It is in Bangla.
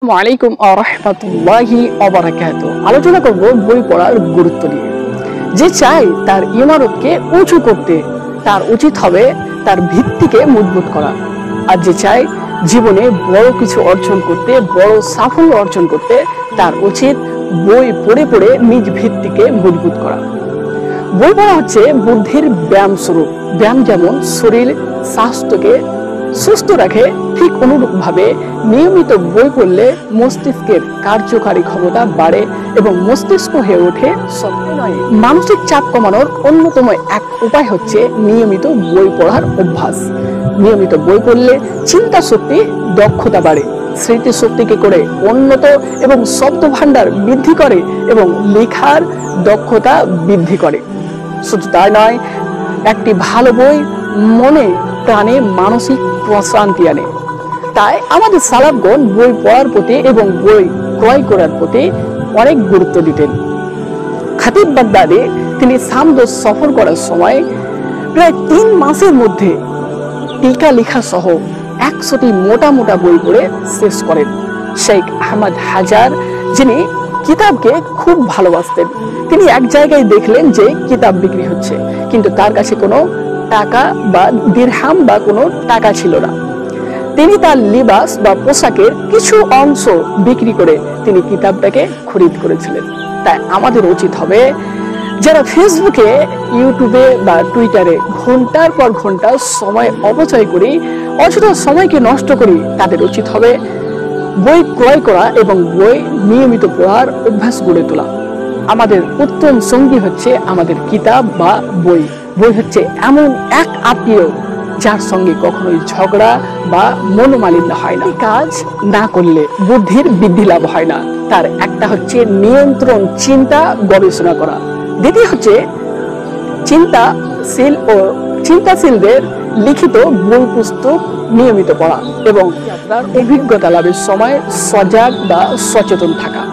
ওয়ালাইকুম রাহমাতুল্লাহি ওয়া বারাকাতুহু। আলোচনা করব বই পড়ার গুরুত্ব নিয়ে। যে চায় তার ইমারতকে উঁচু করতে, তার উচিত হবে তার ভিত্তিকে মজবুত করা। আর যে চায় জীবনে বড় কিছু অর্জন করতে, বড় সাফল্য অর্জন করতে, তার উচিত বই পড়ে পড়ে নিজ ভিত্তিকে মজবুত করা। বই পড়া হচ্ছে বুদ্ধির ব্যায়াম স্বরূপ। ব্যায়াম যেমন শরীর স্বাস্থ্যকে সুস্থ রাখে, ঠিক অনুরূপভাবে নিয়মিত বই পড়লে মস্তিষ্কের কার্যকারী ক্ষমতা বাড়ে এবং মস্তিষ্ক হয়ে ওঠে শক্ত নয়। মানসিক চাপ কমানোর অন্যতম এক উপায় হচ্ছে নিয়মিত বই পড়ার অভ্যাস। নিয়মিত বই পড়লে চিন্তা শক্তি, দক্ষতা বাড়ে, স্মৃতি শক্তিকে করে উন্নত এবং শব্দ ভান্ডার বৃদ্ধি করে এবং লেখার দক্ষতা বৃদ্ধি করে। শুধু তাই নয়, একটি ভালো বই মনে প্রাণে মানসিক প্রশান্তি আনে। তাই আমাদের সালাফগণ বই পড়ার প্রতি এবং বই ক্রয় করার প্রতি অনেক গুরুত্ব দিতেন। খাতিব বাগদাদি তিনি সামদ সফর করার সময় প্রায় 3 মাসের মধ্যে টিকা লেখা সহ 100টি মোটা মোটা বই পড়ে শেষ করেন। শেখ আহমদ হাজার, যিনি কিতাবকে খুব ভালোবাসতেন, তিনি এক জায়গায় দেখলেন যে কিতাব বিক্রি হচ্ছে, কিন্তু তার কাছে কোনো টাকা বা দিরহাম বা কোনো টাকা ছিল না। তিনি তার লিবাস বা পোশাকের কিছু অংশ বিক্রি করে তিনি কিতাবটাকে খরিদ করেছিলেন। তাই আমাদের উচিত হবে, যারা ফেসবুকে, ইউটিউবে বা টুইটারে ঘন্টার পর ঘন্টা সময় অপচয় করি, অযথা সময়কে নষ্ট করি, তাদের উচিত হবে বই ক্রয় করা এবং বই নিয়মিত পড়ার অভ্যাস গড়ে তোলা। আমাদের উত্তম সঙ্গী হচ্ছে আমাদের কিতাব বা বই। বই হচ্ছে এমন এক আত্মীয় যার সঙ্গে কখনোই ঝগড়া বা মনোমালিন্য হয় না। কাজ না করলে বুদ্ধির বৃদ্ধি লাভ হয় না। তার একটা হচ্ছে নিয়ন্ত্রণ, চিন্তা, গবেষণা করা। দ্বিতীয় হচ্ছে চিন্তাশীলদের লিখিত বই পুস্তক নিয়মিত পড়া এবং আপনার অভিজ্ঞতা লাভের সময় সজাগ বা সচেতন থাকা।